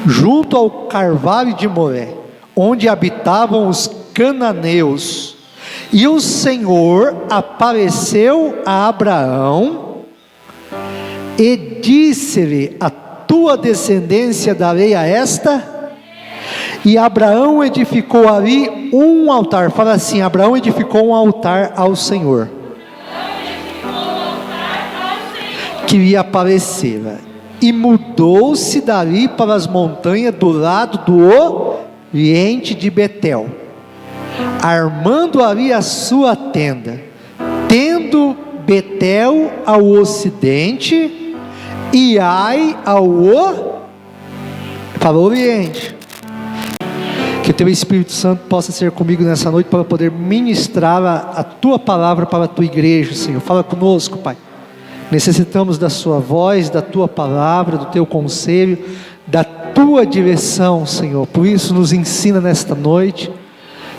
junto ao carvalho de Moré, onde habitavam os cananeus. E o Senhor apareceu a Abraão e disse-lhe: a tua descendência darei a esta. E Abraão edificou ali um altar. Fala assim: Abraão edificou um altar ao Senhor, que lhe aparecera. E mudou-se dali para as montanhas do lado do oriente de Betel, armando ali a sua tenda, tendo Betel ao ocidente e Ai ao oriente. Que o teu Espírito Santo possa ser comigo nessa noite para poder ministrar a tua palavra para a tua igreja, Senhor. Fala conosco, Pai. Necessitamos da sua voz, da tua palavra, do teu conselho, da tua direção, Senhor. Por isso nos ensina nesta noite,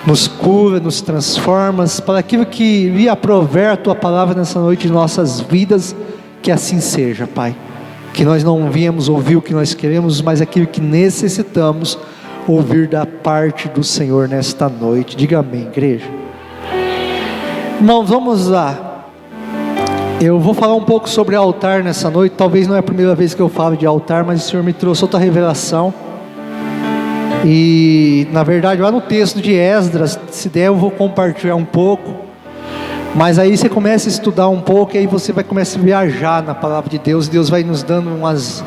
nos cura, nos transforma, para aquilo que lhe aprover a tua palavra nessa noite em nossas vidas, que assim seja, Pai. Que nós não viemos ouvir o que nós queremos, mas aquilo que necessitamos ouvir da parte do Senhor nesta noite. Diga amém, igreja. Irmãos, vamos lá. Eu vou falar um pouco sobre altar nessa noite. Talvez não é a primeira vez que eu falo de altar, mas o Senhor me trouxe outra revelação. E na verdade lá no texto de Esdras, se der eu vou compartilhar um pouco. Mas aí você começa a estudar um pouco, e aí você vai começar a viajar na palavra de Deus. Deus vai nos dando umas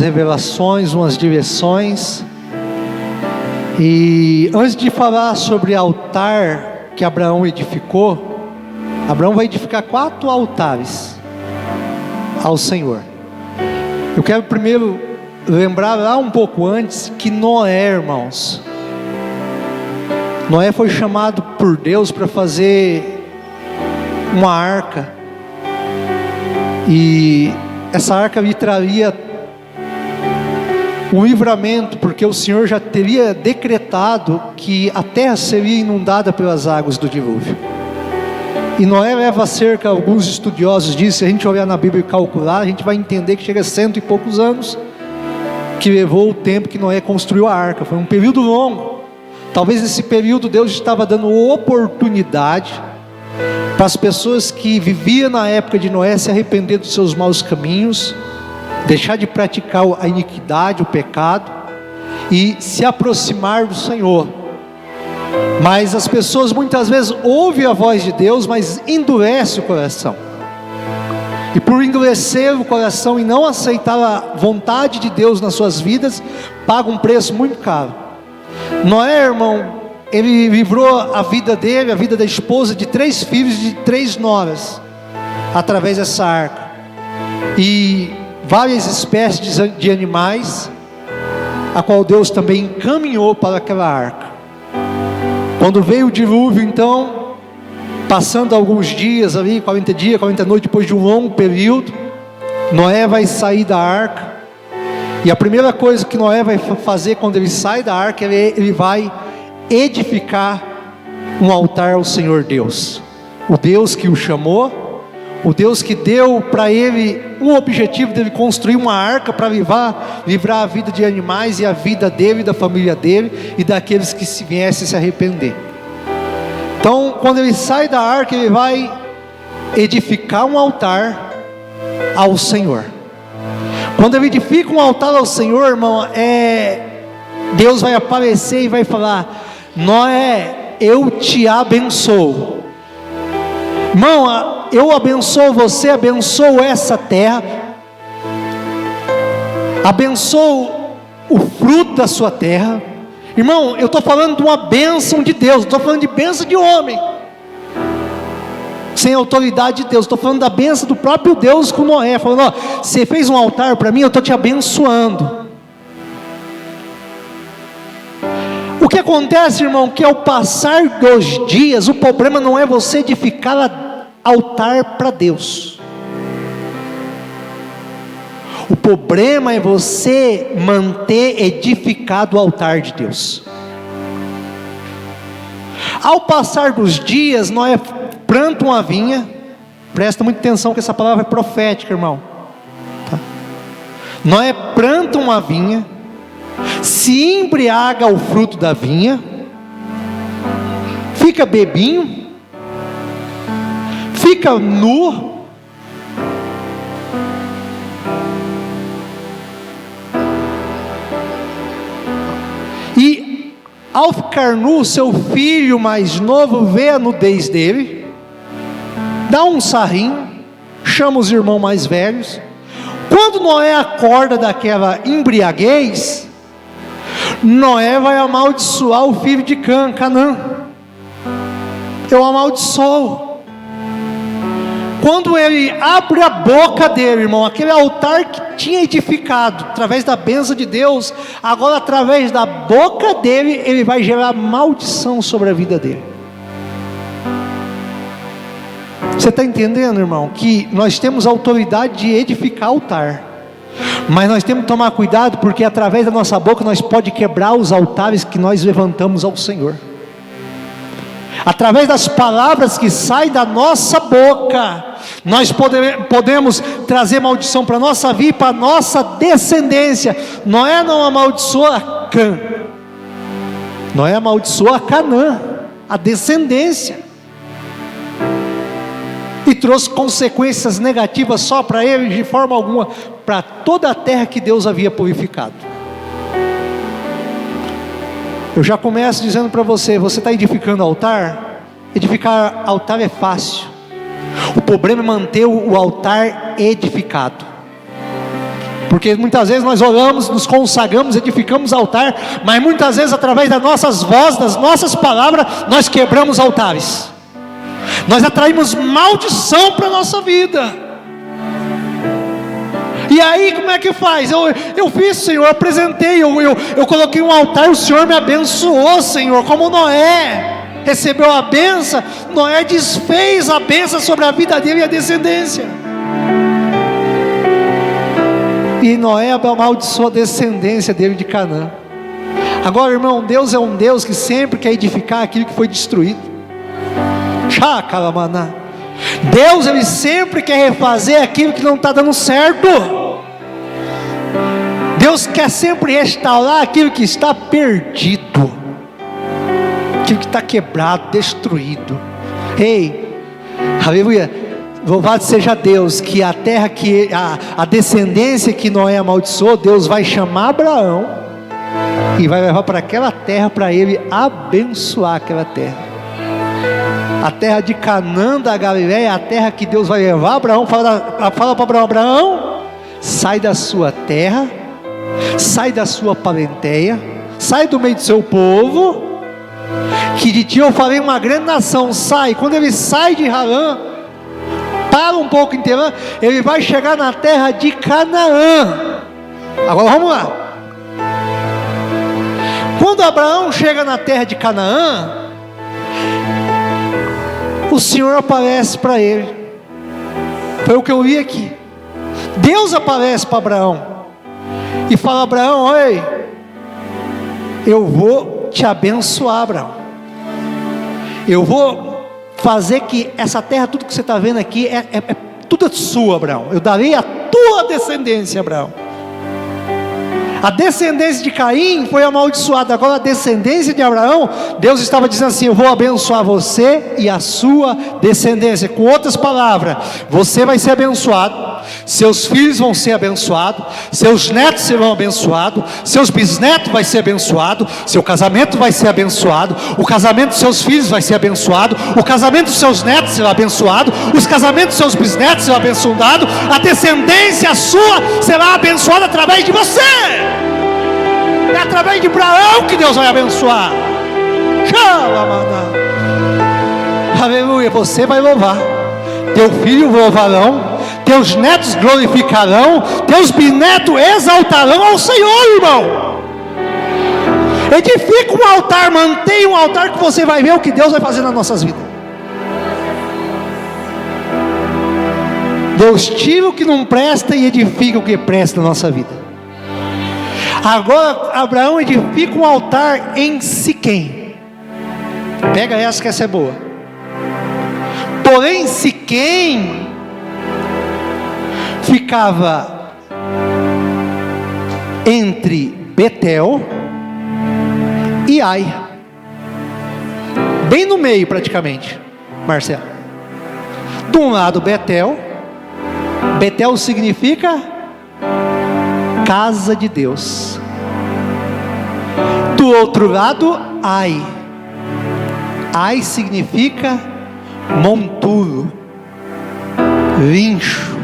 revelações, umas direções. E antes de falar sobre altar que Abraão edificou, Abraão vai edificar 4 altares ao Senhor. Eu quero primeiro lembrar lá um pouco antes que Noé, irmãos, Noé foi chamado por Deus para fazer uma arca, e essa arca lhe traria um livramento, porque o Senhor já teria decretado que a terra seria inundada pelas águas do dilúvio. E Noé leva cerca, alguns estudiosos dizem, se a gente olhar na Bíblia e calcular, a gente vai entender que chega a 100 e poucos anos que levou o tempo que Noé construiu a arca. Foi um período longo. Talvez nesse período Deus estava dando oportunidade para as pessoas que viviam na época de Noé se arrepender dos seus maus caminhos, deixar de praticar a iniquidade, o pecado, e se aproximar do Senhor. Mas as pessoas muitas vezes ouvem a voz de Deus, mas endurece o coração. E por endurecer o coração e não aceitar a vontade de Deus nas suas vidas, paga um preço muito caro. Noé, irmão, ele livrou a vida dele, a vida da esposa, de 3 filhos e de 3 noras, através dessa arca. E várias espécies de animais, a qual Deus também encaminhou para aquela arca. Quando veio o dilúvio, então, passando alguns dias ali, 40 dias, 40 noites, depois de um longo período, Noé vai sair da arca, e a primeira coisa que Noé vai fazer quando ele sai da arca, ele vai edificar um altar ao Senhor Deus, o Deus que o chamou, o Deus que deu para ele um objetivo dele construir uma arca para livrar a vida de animais e a vida dele, da família dele e daqueles que se viessem se arrepender. Então, quando ele sai da arca, ele vai edificar um altar ao Senhor. Quando ele edifica um altar ao Senhor, irmão, Deus vai aparecer e vai falar: Noé, eu te abençoo. Irmão, eu abençoo você, abençoo essa terra, abençoo o fruto da sua terra. Irmão, eu estou falando de uma bênção de Deus, não estou falando de bênção de homem, sem autoridade de Deus. Estou falando da bênção do próprio Deus com Noé, falando: ó, você fez um altar para mim, eu estou te abençoando. O que acontece, irmão, que ao passar dos dias, o problema não é você edificar altar para Deus. O problema é você manter edificado o altar de Deus. Ao passar dos dias, Noé planta uma vinha. Presta muita atenção que essa palavra é profética, irmão. Tá? Noé planta uma vinha, se embriaga o fruto da vinha, fica bebinho, fica nu, e ao ficar nu, seu filho mais novo vê a nudez dele, dá um sarrinho, chama os irmãos mais velhos. Quando Noé acorda daquela embriaguez, Noé vai amaldiçoar o filho de Canaã. Eu amaldiçoo. Quando ele abre a boca dele, irmão, aquele altar que tinha edificado através da bênção de Deus, agora através da boca dele, ele vai gerar maldição sobre a vida dele. Você está entendendo, irmão, que nós temos autoridade de edificar altar, mas nós temos que tomar cuidado, porque através da nossa boca nós podemos quebrar os altares que nós levantamos ao Senhor. Através das palavras que saem da nossa boca, nós podemos trazer maldição para a nossa vida e para a nossa descendência. Noé não amaldiçoou a Cã, Noé amaldiçoou a Canaã, a descendência, e trouxe consequências negativas só para ele, de forma alguma para toda a terra que Deus havia purificado. Eu já começo dizendo para você, você está edificando altar? Edificar altar é fácil, o problema é manter o altar edificado, porque muitas vezes nós oramos, nos consagramos, edificamos altar, mas muitas vezes através das nossas vozes, das nossas palavras, nós quebramos altares, nós atraímos maldição para a nossa vida. E aí como é que faz? Eu fiz, Senhor, eu apresentei, eu coloquei um altar, o Senhor me abençoou, Senhor, como Noé recebeu a benção, Noé desfez a benção sobre a vida dele e a descendência, e Noé amaldiçoou a descendência dele de Canaã. Agora, irmão, Deus é um Deus que sempre quer edificar aquilo que foi destruído. Deus, Ele sempre quer refazer aquilo que não está dando certo. Deus quer sempre restaurar aquilo que está perdido, aquilo que está quebrado, destruído. Ei, aleluia, louvado seja Deus, que a terra que a descendência que Noé amaldiçoou, Deus vai chamar Abraão e vai levar para aquela terra, para ele abençoar aquela terra. A terra de Canaã da Galileia, a terra que Deus vai levar Abraão. Fala para Abraão: Abraão, sai da sua terra, sai da sua parenteia, sai do meio do seu povo, que de ti eu farei uma grande nação. Sai. Quando ele sai de Harã, para um pouco em Terã, ele vai chegar na terra de Canaã. Agora vamos lá. Quando Abraão chega na terra de Canaã, o Senhor aparece para ele. Foi o que eu li aqui. Deus aparece para Abraão e fala: Abraão, oi, eu vou te abençoar, Abraão. Eu vou fazer que essa terra, tudo que você está vendo aqui, é tudo sua, Abraão. Eu darei a tua descendência, Abraão. A descendência de Caim foi amaldiçoada, agora a descendência de Abraão, Deus estava dizendo assim: eu vou abençoar você e a sua descendência. Com outras palavras, você vai ser abençoado, seus filhos vão ser abençoados, seus netos serão abençoados, seus bisnetos vai ser abençoado, seu casamento vai ser abençoado, o casamento dos seus filhos vai ser abençoado, o casamento dos seus netos será abençoado, os casamentos dos seus bisnetos serão abençoados, a descendência sua será abençoada através de você. É através de Abraão que Deus vai abençoar. Aleluia. Você vai louvar, teu filho louvarão, teus netos glorificarão, teus bisnetos exaltarão ao Senhor, irmão. Edifica um altar, mantenha um altar, que você vai ver o que Deus vai fazer nas nossas vidas. Deus tira o que não presta e edifica o que presta na nossa vida. Agora Abraão edifica um altar em Siquém. Pega essa é boa. Porém Siquém ficava entre Betel e Ai, bem no meio praticamente, Marcelo. De um lado Betel, Betel significa casa de Deus. Do outro lado Ai, Ai significa monturo, lincho,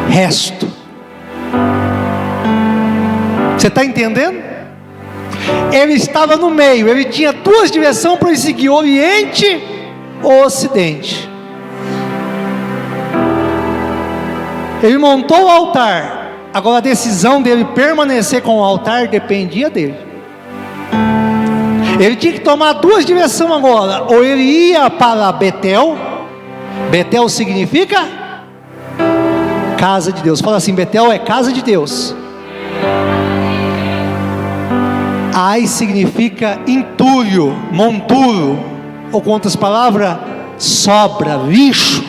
resto. Você está entendendo? Ele estava no meio, ele tinha duas direções para ele seguir, Oriente ou Ocidente. Ele montou o altar, agora a decisão dele permanecer com o altar dependia dele. Ele tinha que tomar duas direções agora, ou ele ia para Betel. Betel significa casa de Deus. Fala assim, Betel é casa de Deus. Ai significa entulho, monturo, ou com outras palavras, sobra, lixo.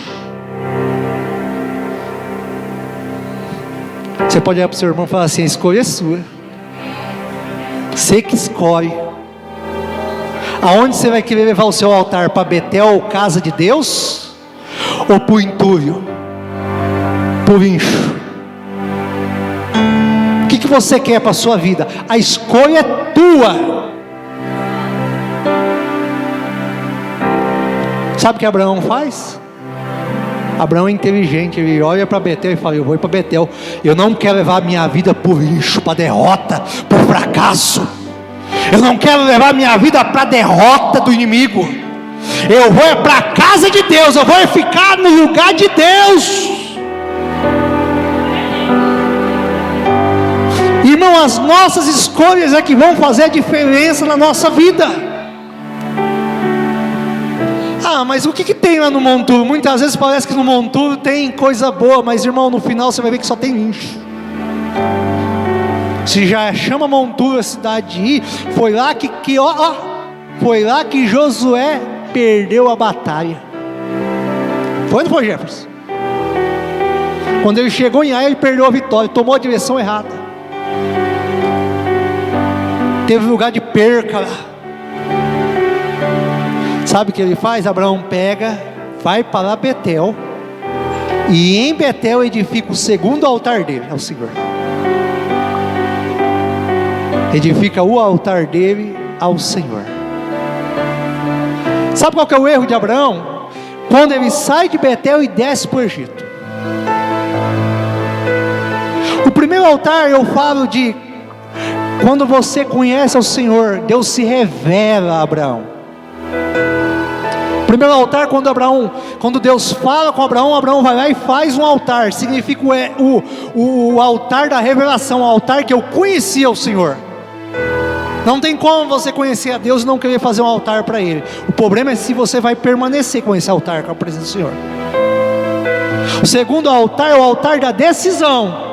Você pode olhar para o seu irmão e falar assim, a escolha é sua, você que escolhe. Aonde você vai querer levar o seu altar? Para Betel, casa de Deus, ou para o entulho, para o lixo? O que você quer para a sua vida? A escolha é tua. Sabe o que Abraão faz? Abraão é inteligente, ele olha para Betel e fala, eu vou para Betel, eu não quero levar a minha vida para o lixo, para a derrota, para o fracasso. Eu não quero levar minha vida para a derrota do inimigo. Eu vou para a casa de Deus, eu vou ficar no lugar de Deus. Irmão, as nossas escolhas é que vão fazer a diferença na nossa vida. Ah, mas o que tem lá no monturo? Muitas vezes parece que no monturo tem coisa boa, mas irmão, no final você vai ver que só tem lixo. Se já chama monturo a cidade de Ir, foi lá foi lá que Josué perdeu a batalha. Foi ou não foi, Jefferson? Quando ele chegou em Ai, ele perdeu a vitória, tomou a direção errada. Teve lugar de perca lá. Sabe o que ele faz? Abraão pega, vai para Betel, e em Betel edifica o segundo altar dele ao Senhor. Edifica o altar dele ao Senhor. Sabe qual que é o erro de Abraão? Quando ele sai de Betel e desce para o Egito. O primeiro altar eu falo de quando você conhece o Senhor, Deus se revela a Abraão. O primeiro altar, quando Deus fala com Abraão, Abraão vai lá e faz um altar. Significa o altar da revelação, o altar que eu conhecia o Senhor. Não tem como você conhecer a Deus e não querer fazer um altar para Ele. O problema é se você vai permanecer com esse altar, com a presença do Senhor. O segundo altar é o altar da decisão.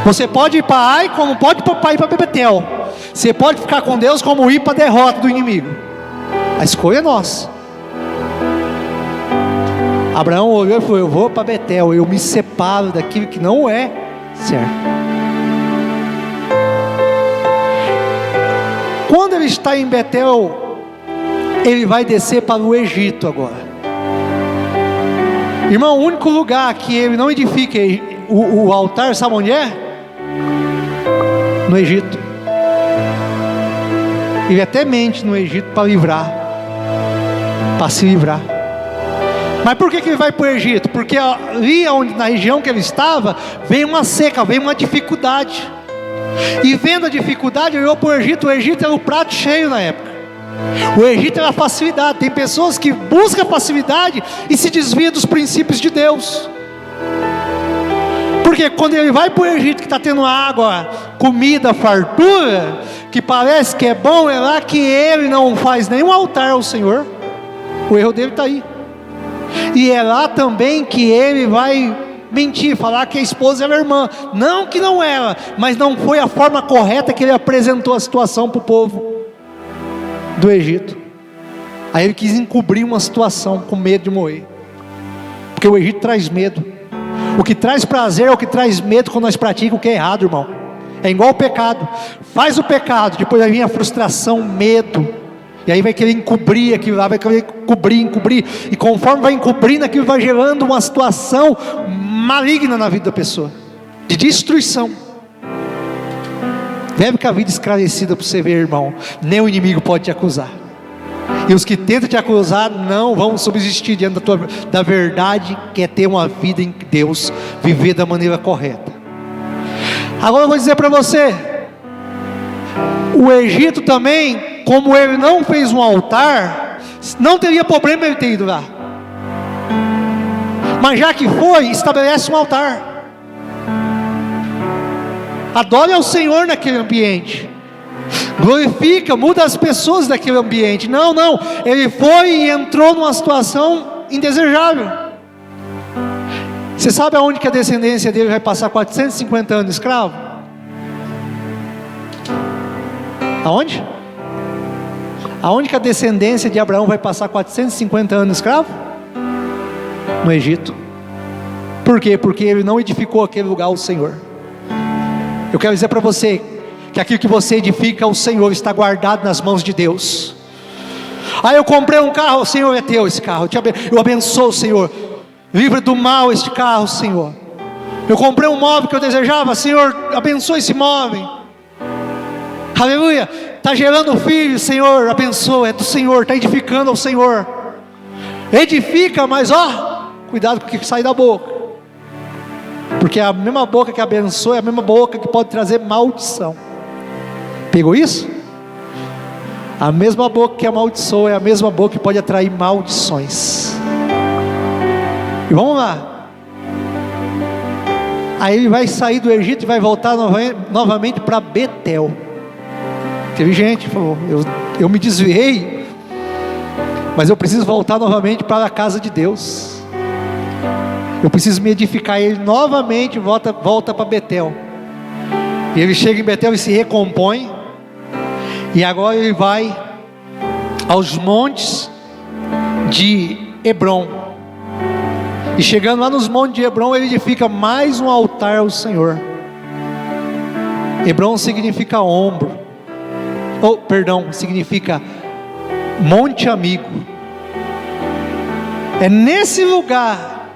Você pode ir para Ai, como pode ir para Betel. Você pode ficar com Deus, como ir para a derrota do inimigo. A escolha é nossa. Abraão olhou e falou, eu vou para Betel, eu me separo daquilo que não é certo. Quando ele está em Betel, ele vai descer para o Egito agora. Irmão, o único lugar que ele não edifica o altar, sabe onde é? No Egito. Ele até mente no Egito para livrar, para se livrar. Mas por que ele vai para o Egito? Porque ali na região que ele estava, veio uma seca, veio uma dificuldade. E vendo a dificuldade, ele olhou para o Egito. O Egito era o prato cheio na época. O Egito era a facilidade. Tem pessoas que buscam a facilidade e se desviam dos princípios de Deus. Porque quando ele vai para o Egito, que está tendo água, comida, fartura, que parece que é bom, é lá que ele não faz nenhum altar ao Senhor. O erro dele está aí. E é lá também que ele vai mentir, falar que a esposa era irmã. Não que não era, mas não foi a forma correta que ele apresentou a situação para o povo do Egito. Aí ele quis encobrir uma situação com medo de morrer. Porque o Egito traz medo. O que traz prazer é o que traz medo quando nós praticamos o que é errado, irmão. É igual o pecado. Faz o pecado, depois vai vir a frustração, medo. E aí vai querer encobrir aquilo lá, vai querer encobrir. E conforme vai encobrindo, aquilo vai gerando uma situação maligna na vida da pessoa, de destruição. Deve com a vida esclarecida para você ver, irmão. Nem o inimigo pode te acusar. E os que tentam te acusar não vão subsistir diante da verdade, que é ter uma vida em Deus, viver da maneira correta. Agora eu vou dizer para você, o Egito também, como ele não fez um altar, não teria problema ele ter ido lá. Mas já que foi, estabelece um altar. Adore ao Senhor naquele ambiente. Glorifica, muda as pessoas daquele ambiente. Não, ele foi e entrou numa situação indesejável. Você sabe aonde que a descendência dele vai passar 450 anos escravo? Aonde? Aonde que a descendência de Abraão vai passar 450 anos escravo? No Egito. Por quê? Porque ele não edificou aquele lugar ao Senhor. Eu quero dizer para você que aquilo que você edifica ao Senhor está guardado nas mãos de Deus. Eu comprei um carro, Senhor, é teu esse carro, eu abençoo, Senhor, livra do mal este carro, Senhor. Eu comprei um móvel que eu desejava, Senhor, abençoa esse móvel. Aleluia. Está gerando filho, Senhor, abençoa, é do Senhor, está edificando ao Senhor. Edifica, mas cuidado com o que sai da boca, porque a mesma boca que abençoa é a mesma boca que pode trazer maldição. Pegou isso? A mesma boca que amaldiçoa é a mesma boca que pode atrair maldições. E vamos lá. Aí ele vai sair do Egito e vai voltar novamente para Betel. Teve gente que falou, eu me desviei, mas eu preciso voltar novamente para a casa de Deus. Eu preciso me edificar. Ele novamente volta para Betel. E ele chega em Betel e se recompõe. E agora ele vai aos montes de Hebrom. E chegando lá nos montes de Hebrom, ele edifica mais um altar ao Senhor. Hebrom significa ombro. Significa monte amigo. É nesse lugar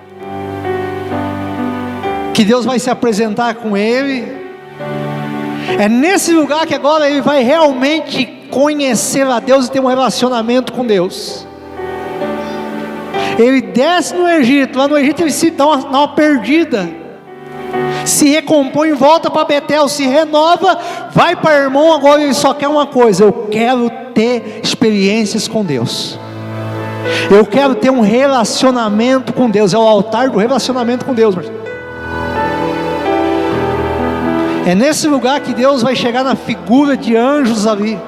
que Deus vai se apresentar com ele. É nesse lugar que agora ele vai realmente conhecer a Deus e ter um relacionamento com Deus. Ele desce no Egito. Lá no Egito ele se dá uma perdida, se recompõe, volta para Betel, se renova, vai para Hermon. Agora ele só quer uma coisa: eu quero ter experiências com Deus. Eu quero ter um relacionamento com Deus. É o altar do relacionamento com Deus, Marcelo. É nesse lugar que Deus vai chegar na figura de anjos ali.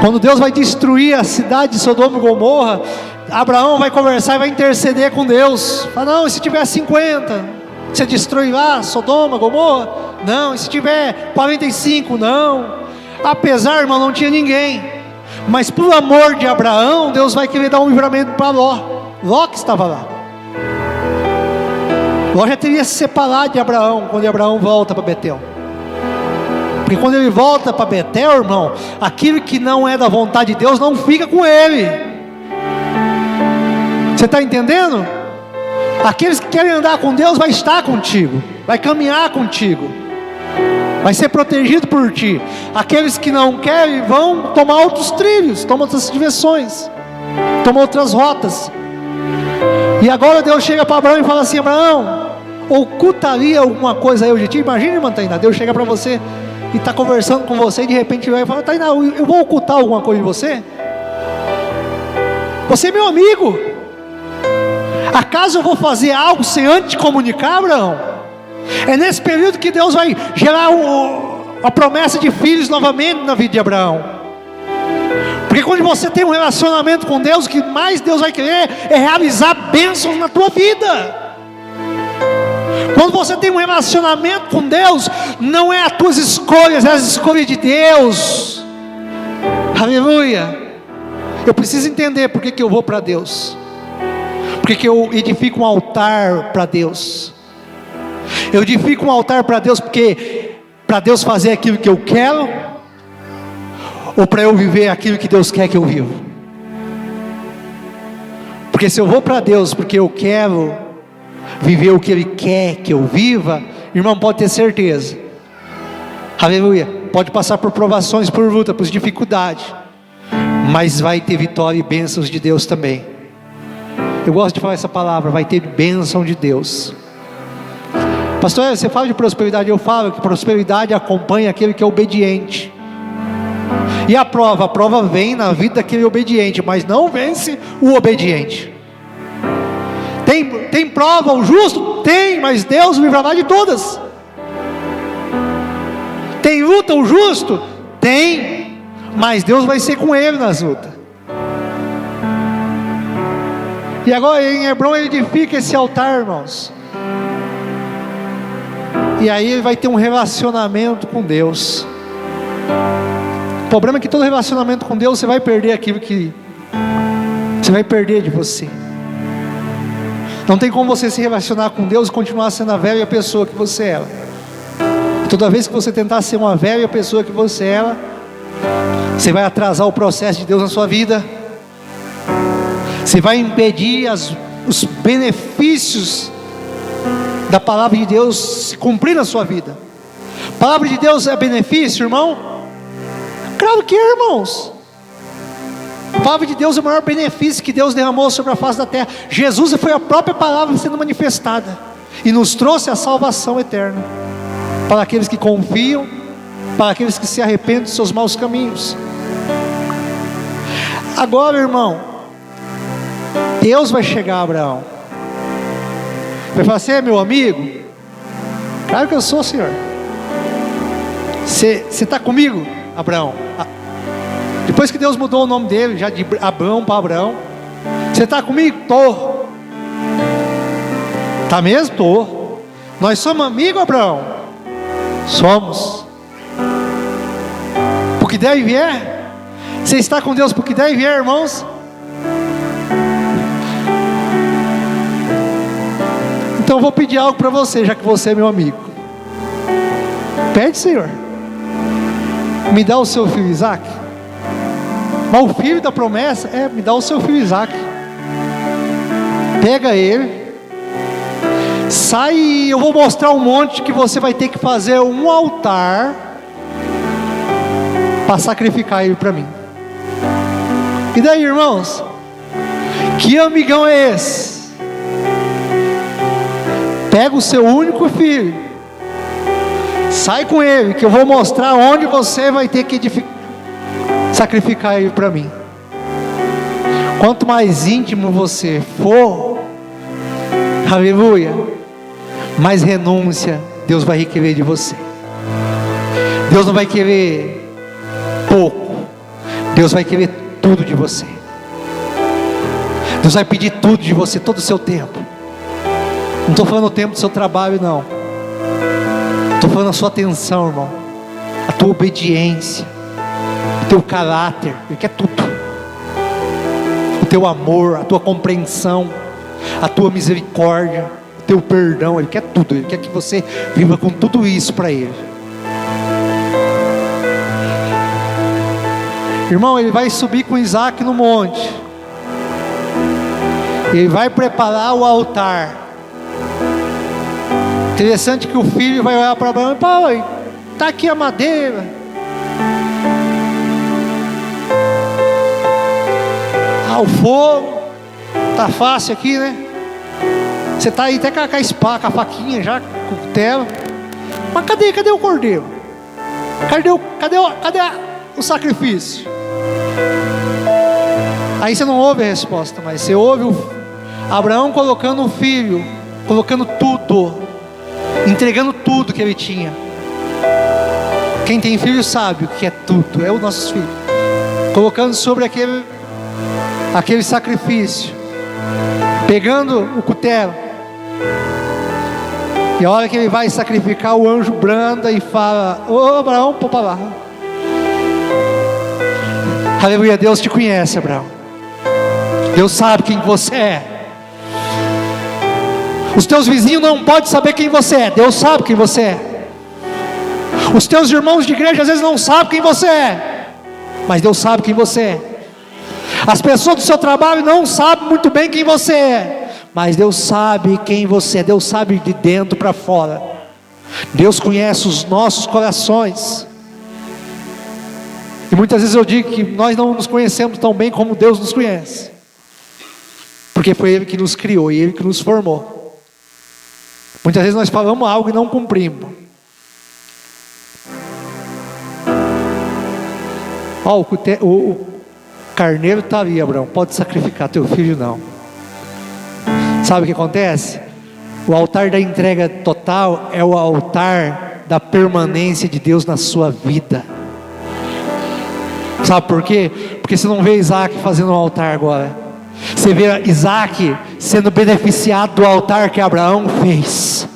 Quando Deus vai destruir a cidade de Sodoma e Gomorra, Abraão vai conversar e vai interceder com Deus. Fala, não, e se tiver 50, você destrói lá Sodoma, Gomorra? Não, e se tiver 45? Não. Apesar, irmão, não tinha ninguém, mas por amor de Abraão, Deus vai querer dar um livramento para Ló que estava lá. Ló já teria se separado de Abraão quando Abraão volta para Betel. Porque quando ele volta para Betel, irmão, aquilo que não é da vontade de Deus não fica com ele. Você está entendendo? Aqueles que querem andar com Deus vai estar contigo, vai caminhar contigo, vai ser protegido por ti. Aqueles que não querem vão tomar outros trilhos, tomam outras direções, tomam outras rotas. E agora Deus chega para Abraão e fala assim: Abraão, ocultaria alguma coisa eu de ti? Imagina, irmã Tainá, Deus chega para você e está conversando com você, e de repente vai falar: Tainá, eu vou ocultar alguma coisa de você? Você é meu amigo. Acaso eu vou fazer algo sem antes te comunicar, Abraão? É nesse período que Deus vai gerar a promessa de filhos novamente na vida de Abraão. Porque quando você tem um relacionamento com Deus, o que mais Deus vai querer é realizar bênçãos na tua vida. Quando você tem um relacionamento com Deus, não é as tuas escolhas, é as escolhas de Deus. Aleluia. Eu preciso entender por que eu vou para Deus, porque eu edifico um altar para Deus. Eu edifico um altar para Deus porque para Deus fazer aquilo que eu quero, ou para eu viver aquilo que Deus quer que eu viva? Porque se eu vou para Deus porque eu quero viver o que Ele quer que eu viva, irmão, pode ter certeza, aleluia, pode passar por provações, por luta, por dificuldades, mas vai ter vitória e bênçãos de Deus também. Eu gosto de falar essa palavra, vai ter bênção de Deus. Pastor, você fala de prosperidade, eu falo que prosperidade acompanha aquele que é obediente. E a prova vem na vida daquele obediente, mas não vence o obediente. Tem prova o justo? Tem, mas Deus o livrará de todas. Tem luta o justo? Tem, mas Deus vai ser com ele nas lutas. E agora em Hebron ele edifica esse altar, irmãos. E aí ele vai ter um relacionamento com Deus. O problema é que todo relacionamento com Deus, você vai perder aquilo que você vai perder de você. Não tem como você se relacionar com Deus e continuar sendo a velha pessoa que você era. Toda vez que você tentar ser uma velha pessoa que você era, você vai atrasar o processo de Deus na sua vida. Você vai impedir os benefícios da palavra de Deus se cumprir na sua vida. A palavra de Deus é benefício, irmão? Claro que é, irmãos. A palavra de Deus é o maior benefício que Deus derramou sobre a face da terra. Jesus foi a própria palavra sendo manifestada e nos trouxe a salvação eterna para aqueles que confiam, para aqueles que se arrependem dos seus maus caminhos. Agora, irmão, Deus vai chegar a Abraão, vai falar: você é meu amigo? Claro que eu sou, Senhor. Você está comigo, Abraão? Depois que Deus mudou o nome dele, já de Abraão para Abraão, você está comigo? Estou. Está mesmo? Estou. Nós somos amigos, Abraão? Somos. Porque deve vier. Você está com Deus porque deve vier, irmãos? Então eu vou pedir algo para você, já que você é meu amigo. Pede, Senhor, me dá o seu filho Isaac. Mas o filho da promessa me dá o seu filho Isaac. Pega ele, sai e eu vou mostrar um monte que você vai ter que fazer um altar para sacrificar ele para mim. E daí, irmãos, que amigão é esse? Pega o seu único filho, sai com ele, que eu vou mostrar onde você vai ter que sacrificar ele para mim. Quanto mais íntimo você for, aleluia, mais renúncia Deus vai requerer de você. Deus não vai querer pouco, Deus vai querer tudo de você. Deus vai pedir tudo de você, todo o seu tempo. Não estou falando o tempo do seu trabalho, não. Estou falando a sua atenção, irmão, a tua obediência, o teu caráter. Ele quer tudo. O teu amor, a tua compreensão, a tua misericórdia, o teu perdão. Ele quer tudo. Ele quer que você viva com tudo isso para Ele. Irmão, ele vai subir com Isaac no monte. Ele vai preparar o altar. Interessante que o filho vai olhar para Abraão e: pai, está aqui a madeira. O fogo. Está fácil aqui, né? Você está aí até com a espada, com a faquinha já, com o cutelo. Mas cadê o cordeiro? Cadê o sacrifício? Aí você não ouve a resposta, mas você ouve o Abraão colocando o filho, colocando tudo, entregando tudo que ele tinha. Quem tem filho sabe o que é tudo, é os nossos filhos. Colocando sobre aquele sacrifício, pegando o cutelo. E a hora que ele vai sacrificar, o anjo branda e fala: ô Abraão, pô para lá. Aleluia, Deus te conhece, Abraão. Deus sabe quem você é. Os teus vizinhos não podem saber quem você é, Deus sabe quem você é. Os teus irmãos de igreja às vezes não sabem quem você é, mas Deus sabe quem você é. As pessoas do seu trabalho não sabem muito bem quem você é, mas Deus sabe quem você é. Deus sabe de dentro para fora. Deus conhece os nossos corações. E muitas vezes eu digo que nós não nos conhecemos tão bem como Deus nos conhece, porque foi Ele que nos criou e Ele que nos formou. Muitas vezes nós falamos algo e não cumprimos. O carneiro está ali, Abraão, pode sacrificar teu filho não. Sabe o que acontece? O altar da entrega total é o altar da permanência de Deus na sua vida. Sabe por quê? Porque você não vê Isaac fazendo um altar agora, você vê Isaac sendo beneficiado do altar que Abraão fez.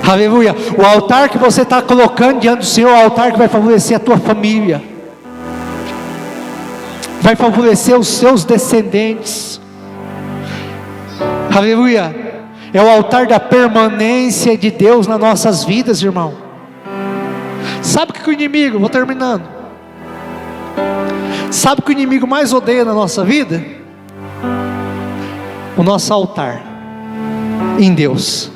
Aleluia. O altar que você está colocando diante do Senhor é o altar que vai favorecer a tua família, vai favorecer os seus descendentes. Aleluia. É o altar da permanência de Deus nas nossas vidas, irmão. Sabe o que o inimigo, vou terminando, sabe o que o inimigo mais odeia na nossa vida? O nosso altar em Deus.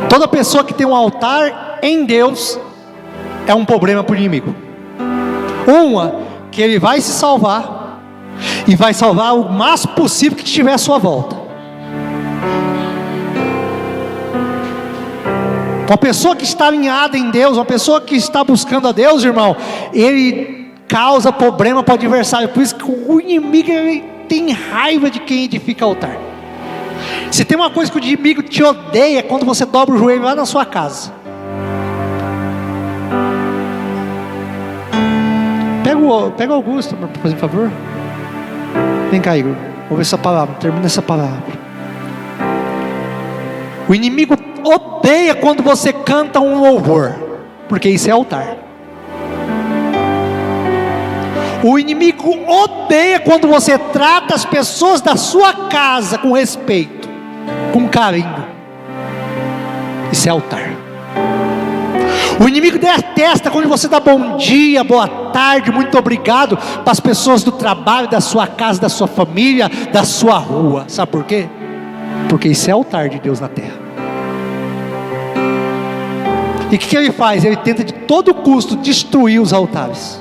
Toda pessoa que tem um altar em Deus é um problema para o inimigo. Que ele vai se salvar e vai salvar o máximo possível que estiver à sua volta. Uma pessoa que está alinhada em Deus, uma pessoa que está buscando a Deus, irmão, ele causa problema para o adversário. Por isso que o inimigo, ele tem raiva de quem edifica altar. Se tem uma coisa que o inimigo te odeia, é quando você dobra o joelho lá na sua casa. Pega o Augusto, por favor. Vem cá, Igor. Vou ver essa palavra, termina essa palavra. O inimigo odeia quando você canta um louvor, porque isso é altar. O inimigo odeia quando você trata as pessoas da sua casa com respeito, com carinho. Isso é altar. O inimigo detesta quando você dá bom dia, boa tarde, muito obrigado para as pessoas do trabalho, da sua casa, da sua família, da sua rua. Sabe por quê? Porque isso é altar de Deus na terra. E o que ele faz? Ele tenta de todo custo destruir os altares.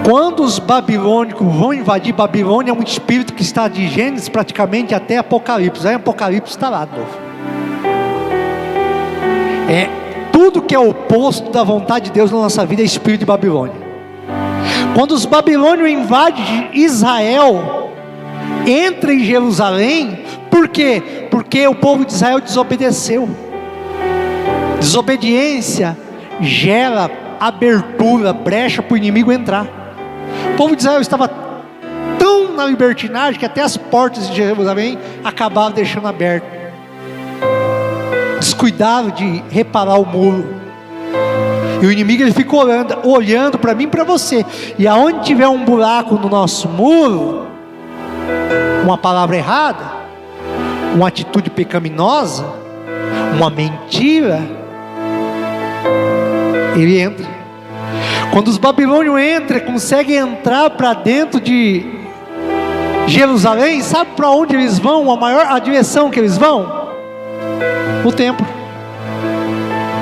Quando os babilônicos vão invadir Babilônia, é um espírito que está de Gênesis praticamente até Apocalipse. Aí Apocalipse está lá de novo. Tudo que é oposto da vontade de Deus na nossa vida é espírito de Babilônia. Quando os babilônios invadem Israel, entra em Jerusalém, por quê? Porque o povo de Israel desobedeceu. Desobediência gera abertura, brecha para o inimigo entrar. O povo de Israel estava tão na libertinagem que até as portas de Jerusalém acabaram deixando aberto. Descuidaram de reparar o muro. E o inimigo, ele fica olhando para mim e para você. E aonde tiver um buraco no nosso muro, uma palavra errada, uma atitude pecaminosa, uma mentira, ele entra. Quando os babilônios entram, conseguem entrar para dentro de Jerusalém, sabe para onde eles vão? A direção que eles vão? O templo.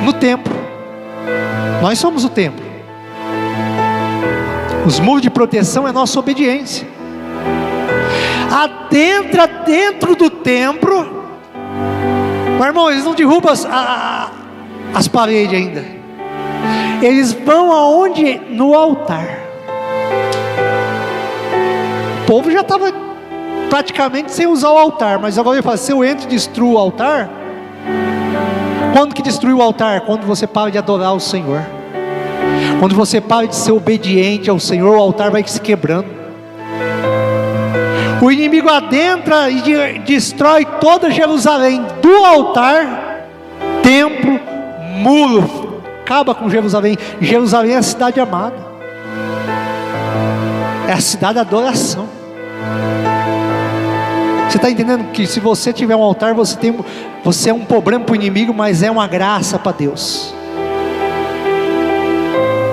No templo. Nós somos o templo. Os muros de proteção é nossa obediência. Adentra dentro do templo. Meu irmão, eles não derrubam as paredes ainda. Eles vão aonde? No altar. O povo já estava praticamente sem usar o altar, mas agora ele fala: se eu entro e destruo o altar. Quando que destrui o altar? Quando você para de adorar o Senhor. Quando você para de ser obediente ao Senhor, o altar vai se quebrando. O inimigo adentra e destrói toda Jerusalém, do altar, templo, muro. Acaba com Jerusalém. Jerusalém é a cidade amada. É a cidade da adoração. Você está entendendo que se você tiver um altar, você é um problema para o inimigo, mas é uma graça para Deus.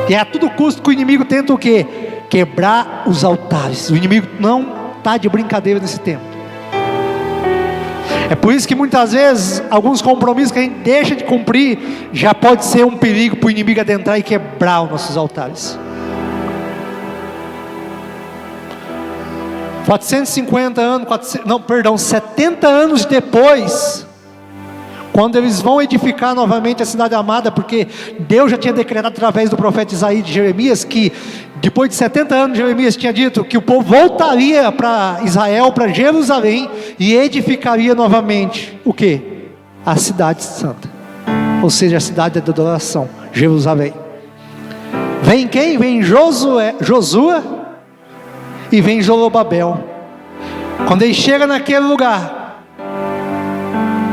E é a todo custo que o inimigo tenta o quê? Quebrar os altares. O inimigo não está de brincadeira nesse tempo. É por isso que muitas vezes alguns compromissos que a gente deixa de cumprir já pode ser um perigo para o inimigo adentrar e quebrar os nossos altares. 70 anos depois, quando eles vão edificar novamente a cidade amada, porque Deus já tinha decretado através do profeta Isaías de Jeremias, que depois de 70 anos Jeremias tinha dito que o povo voltaria para Israel, para Jerusalém, e edificaria novamente o que? A cidade santa, ou seja, a cidade da adoração, Jerusalém. Vem quem? Vem Josué e vem Zorobabel. Quando eles chegam naquele lugar,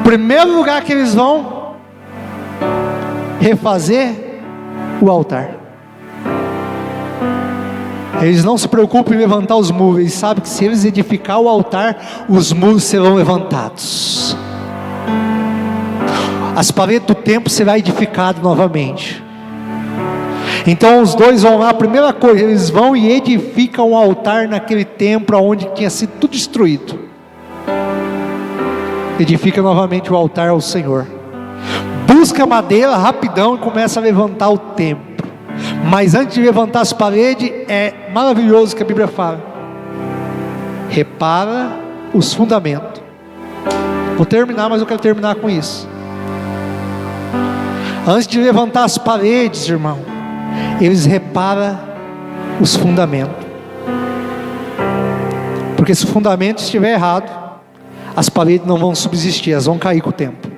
o primeiro lugar que eles vão refazer o altar. Eles não se preocupam em levantar os muros, eles sabem que se eles edificar o altar, os muros serão levantados, as paredes do templo serão edificadas novamente. Então os dois vão lá, a primeira coisa, eles vão e edificam um altar naquele templo onde tinha sido tudo destruído. Edifica novamente o altar ao Senhor. Busca madeira rapidão e começa a levantar o templo. Mas antes de levantar as paredes, é maravilhoso que a Bíblia fala: repara os fundamentos. Vou terminar, mas eu quero terminar com isso. Antes de levantar as paredes, irmão, eles reparam os fundamentos. Porque se o fundamento estiver errado, as paredes não vão subsistir, elas vão cair com o tempo.